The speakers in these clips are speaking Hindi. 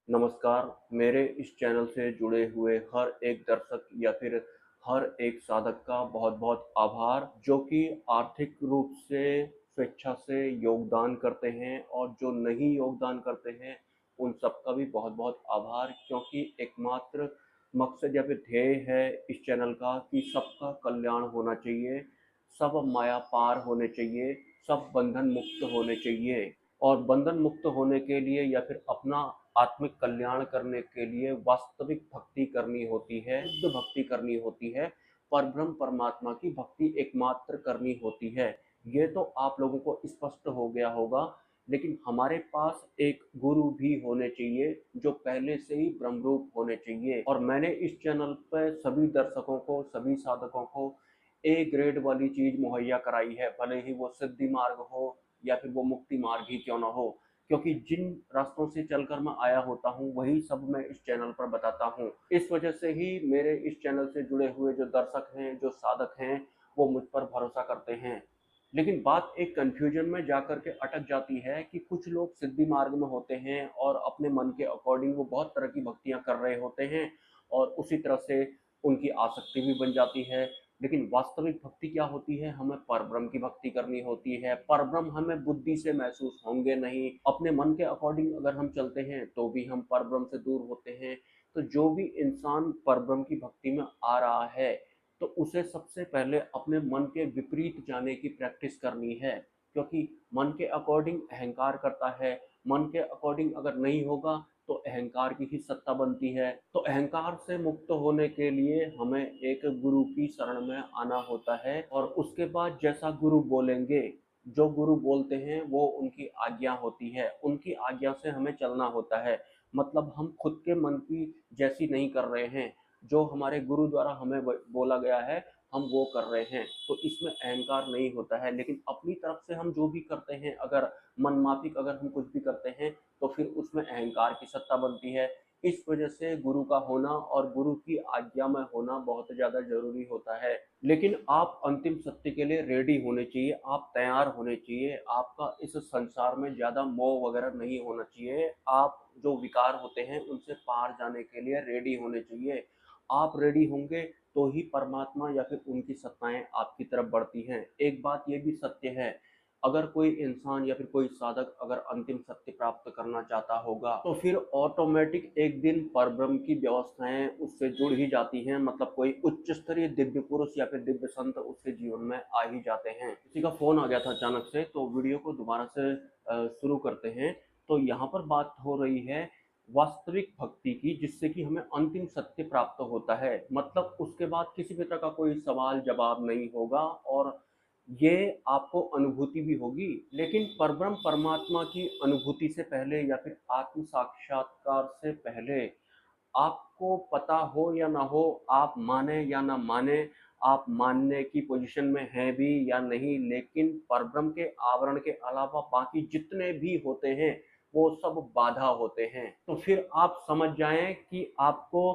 नमस्कार। मेरे इस चैनल से जुड़े हुए हर एक दर्शक या फिर हर एक साधक का बहुत-बहुत आभार, जो कि आर्थिक रूप से स्वेच्छा से योगदान करते हैं, और जो नहीं योगदान करते हैं, उन सबका भी बहुत-बहुत आभार, क्योंकि एकमात्र मकसद या फिर ध्येय है इस चैनल का कि सबका कल्याण होना चाहिए, सब माया पार होने चाहिए, सब बंधन मुक्त होने चाहिए। और बंधन मुक्त होने के लिए या फिर अपना आत्मिक कल्याण करने के लिए वास्तविक भक्ति करनी होती है, शुद्ध भक्ति करनी होती है, परब्रह्म परमात्मा की भक्ति एकमात्र करनी होती है। ये तो आप लोगों को स्पष्ट हो गया होगा, लेकिन हमारे पास एक गुरु भी होने चाहिए, जो पहले से ही ब्रह्मरूप होने चाहिए। और मैंने इस चैनल पर सभी दर्शकों को, सभी साधकों को ए ग्रेड वाली चीज मुहैया कराई है, भले ही वो सिद्धि मार्ग हो या फिर वो मुक्ति मार्ग ही क्यों ना हो, क्योंकि जिन रास्तों से चलकर मैं आया होता हूँ वही सब मैं इस चैनल पर बताता हूँ। इस वजह से ही मेरे इस चैनल से जुड़े हुए जो दर्शक हैं, जो साधक हैं, वो मुझ पर भरोसा करते हैं। लेकिन बात एक कंफ्यूजन में जाकर के अटक जाती है कि कुछ लोग सिद्धि मार्ग में होते हैं और अपने मन के अकॉर्डिंग वो बहुत तरह की भक्तियां कर रहे होते हैं, और उसी तरह से उनकी आसक्ति भी बन जाती है। लेकिन वास्तविक भक्ति क्या होती है? हमें परब्रह्म की भक्ति करनी होती है। परब्रह्म हमें बुद्धि से महसूस होंगे नहीं, अपने मन के अकॉर्डिंग अगर हम चलते हैं तो भी हम परब्रह्म से दूर होते हैं। तो जो भी इंसान परब्रह्म की भक्ति में आ रहा है, तो उसे सबसे पहले अपने मन के विपरीत जाने की प्रैक्टिस करनी है, क्योंकि मन के अकॉर्डिंग अहंकार करता है। मन के अकॉर्डिंग अगर नहीं होगा तो अहंकार की ही सत्ता बनती है। तो अहंकार से मुक्त होने के लिए हमें एक गुरु की शरण में आना होता है, और उसके बाद जैसा गुरु बोलेंगे, जो गुरु बोलते हैं वो उनकी आज्ञा होती है, उनकी आज्ञा से हमें चलना होता है। मतलब हम खुद के मन की जैसी नहीं कर रहे हैं, जो हमारे गुरु द्वारा हमें बोला गया है हम वो कर रहे हैं, तो इसमें अहंकार नहीं होता है। लेकिन अपनी तरफ से हम जो भी करते हैं, अगर मनमाफिक अगर हम कुछ भी करते हैं, तो फिर उसमें अहंकार की सत्ता बनती है। इस वजह से गुरु का होना और गुरु की आज्ञा में होना बहुत ज़्यादा ज़रूरी होता है। लेकिन आप अंतिम सत्य के लिए रेडी होने चाहिए, आप तैयार होने चाहिए, आपका इस संसार में ज़्यादा मोह वगैरह नहीं होना चाहिए। आप जो विकार होते हैं उनसे पार जाने के लिए रेडी होने चाहिए। आप रेडी होंगे तो ही परमात्मा या फिर उनकी सत्ताएं आपकी तरफ बढ़ती हैं। एक बात ये भी सत्य है, अगर कोई इंसान या फिर कोई साधक अगर अंतिम सत्य प्राप्त करना चाहता होगा, तो फिर ऑटोमेटिक एक दिन परब्रह्म की व्यवस्थाएं उससे जुड़ ही जाती हैं। मतलब कोई उच्च स्तरीय दिव्य पुरुष या फिर दिव्य संत उसके जीवन में आ ही जाते हैं। किसी का फोन आ गया था अचानक से, तो वीडियो को दोबारा से शुरू करते हैं। तो यहाँ पर बात हो रही है वास्तविक भक्ति की, जिससे कि हमें अंतिम सत्य प्राप्त होता है। मतलब उसके बाद किसी भी तरह का कोई सवाल जवाब नहीं होगा, और ये आपको अनुभूति भी होगी। लेकिन परब्रह्म परमात्मा की अनुभूति से पहले या फिर आत्म साक्षात्कार से पहले, आपको पता हो या ना हो, आप माने या ना माने, आप मानने की पोजीशन में हैं भी या नहीं, लेकिन परब्रह्म के आवरण के अलावा बाकी जितने भी होते हैं वो सब बाधा होते हैं। तो फिर आप समझ जाएं कि आपको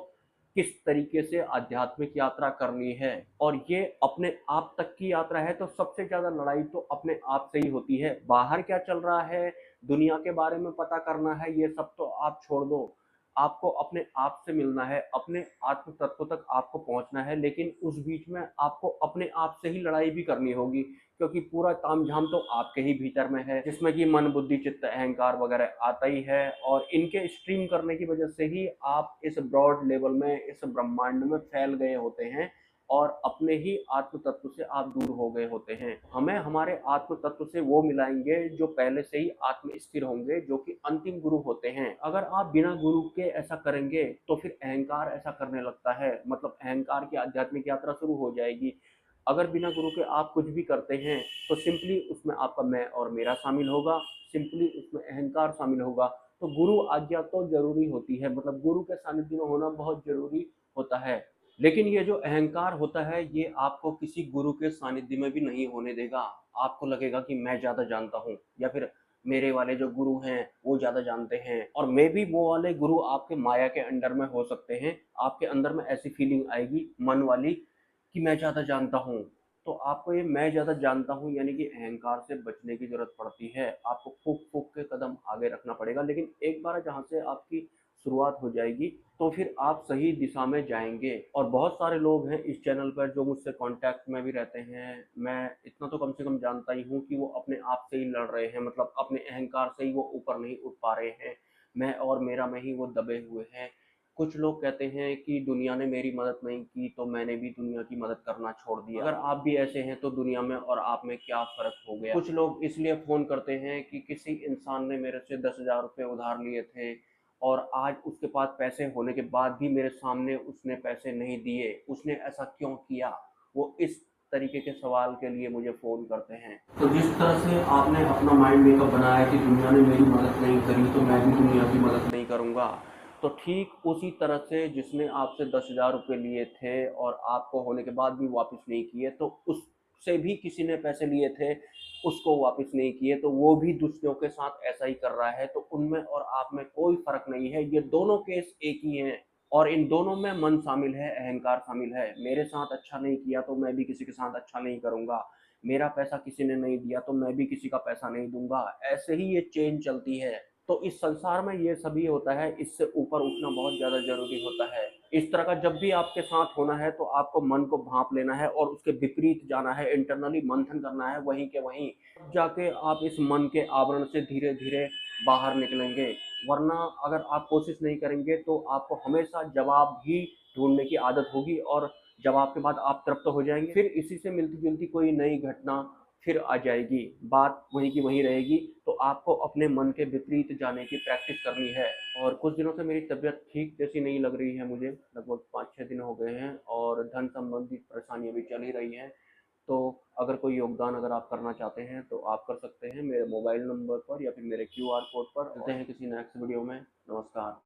किस तरीके से आध्यात्मिक यात्रा करनी है। और ये अपने आप तक की यात्रा है, तो सबसे ज्यादा लड़ाई तो अपने आप से ही होती है। बाहर क्या चल रहा है, दुनिया के बारे में पता करना है, ये सब तो आप छोड़ दो। आपको अपने आप से मिलना है, अपने आत्म तत्व तक आपको पहुंचना है। लेकिन उस बीच में आपको अपने आप से ही लड़ाई भी करनी होगी, क्योंकि पूरा तामझाम तो आपके ही भीतर में है, जिसमें कि मन बुद्धि चित्त अहंकार वगैरह आता ही है। और इनके स्ट्रीम करने की वजह से ही आप इस ब्रॉड लेवल में, इस ब्रह्मांड में फैल गए होते हैं, और अपने ही आत्म तत्व से आप दूर हो गए होते हैं। हमें हमारे आत्म तत्व से वो मिलाएंगे जो पहले से ही आत्म स्थिर होंगे, जो कि अंतिम गुरु होते हैं। अगर आप बिना गुरु के ऐसा करेंगे तो फिर अहंकार ऐसा करने लगता है, मतलब अहंकार की आध्यात्मिक यात्रा शुरू हो जाएगी। अगर बिना गुरु के आप कुछ भी करते हैं तो सिंपली उसमें आपका मैं और मेरा शामिल होगा, सिंपली उसमें अहंकार शामिल होगा। तो गुरु आज्ञा तो जरूरी होती है, मतलब गुरु के सानिध्य में होना बहुत जरूरी होता है। लेकिन ये जो अहंकार होता है ये आपको किसी गुरु के सानिध्य में भी नहीं होने देगा। आपको लगेगा कि मैं ज्यादा जानता हूँ, या फिर मेरे वाले जो गुरु हैं वो ज्यादा जानते हैं, और मे भी वो वाले गुरु आपके माया के अंडर में हो सकते हैं। आपके अंदर में ऐसी फीलिंग आएगी मन वाली कि मैं ज्यादा जानता हूँ। तो आपको ये मैं ज्यादा जानता हूँ यानी कि अहंकार से बचने की जरूरत पड़ती है। आपको फूक फूक के कदम आगे रखना पड़ेगा। लेकिन एक बार जहाँ से आपकी शुरुआत हो जाएगी, तो फिर आप सही दिशा में जाएँगे। और बहुत सारे लोग हैं इस चैनल पर जो मुझसे कॉन्टैक्ट में भी रहते हैं। मैं इतना तो कम से कम जानता ही हूँ कि वो अपने आप से ही लड़ रहे हैं, मतलब अपने अहंकार से ही वो ऊपर नहीं उठ पा रहे हैं। मैं और मेरा में ही वो दबे हुए हैं। कुछ लोग कहते हैं कि दुनिया ने मेरी मदद नहीं की तो मैंने भी दुनिया की मदद करना छोड़ दिया। अगर आप भी ऐसे हैं तो दुनिया में और आप में क्या फ़र्क हो गया? कुछ लोग इसलिए फ़ोन करते हैं कि किसी इंसान ने मेरे से 10,000 रुपए उधार लिए थे और आज उसके पास पैसे होने के बाद भी मेरे सामने उसने पैसे नहीं दिए। उसने ऐसा क्यों किया? वो इस तरीके के सवाल के लिए मुझे फ़ोन करते हैं। तो जिस तरह से आपने अपना माइंड मेकअप बनाया कि दुनिया ने मेरी मदद नहीं करी तो मैं भी दुनिया की मदद नहीं करूँगा, तो ठीक उसी तरह से जिसने आपसे 10,000 रुपए लिए थे और आपको होने के बाद भी वापस नहीं किए, तो उससे भी किसी ने पैसे लिए थे, उसको वापस नहीं किए, तो वो भी दूसरों के साथ ऐसा ही कर रहा है। तो उनमें और आप में कोई फ़र्क नहीं है, ये दोनों केस एक ही हैं और इन दोनों में मन शामिल है, अहंकार शामिल है। मेरे साथ अच्छा नहीं किया तो मैं भी किसी के साथ अच्छा नहीं करूँगा। मेरा पैसा किसी ने नहीं दिया तो मैं भी किसी का पैसा नहीं दूँगा। ऐसे ही ये चेन चलती है। तो इस संसार में ये सभी होता है, इससे ऊपर उठना बहुत ज़्यादा ज़रूरी होता है। इस तरह का जब भी आपके साथ होना है तो आपको मन को भाँप लेना है और उसके विपरीत जाना है, इंटरनली मंथन करना है वहीं के वहीं। तब जाके आप इस मन के आवरण से धीरे-धीरे बाहर निकलेंगे। वरना अगर आप कोशिश नहीं करेंगे तो आपको हमेशा जवाब ही ढूँढने की आदत होगी और जवाब के बाद आप तृप्त हो जाएँगे। फिर इसी से मिलती-जुलती कोई नई घटना फिर आ जाएगी, बात वहीं की वहीं रहेगी। तो आपको अपने मन के विपरीत जाने की प्रैक्टिस करनी है। और कुछ दिनों से मेरी तबीयत ठीक जैसी नहीं लग रही है मुझे, लगभग 5-6 दिन हो गए हैं और धन संबंधित परेशानियाँ भी चल ही रही हैं। तो अगर कोई योगदान अगर आप करना चाहते हैं तो आप कर सकते हैं मेरे मोबाइल नंबर पर या फिर मेरे क्यूआर कोड पर। मिलते हैं किसी नेक्स्ट वीडियो में। नमस्कार।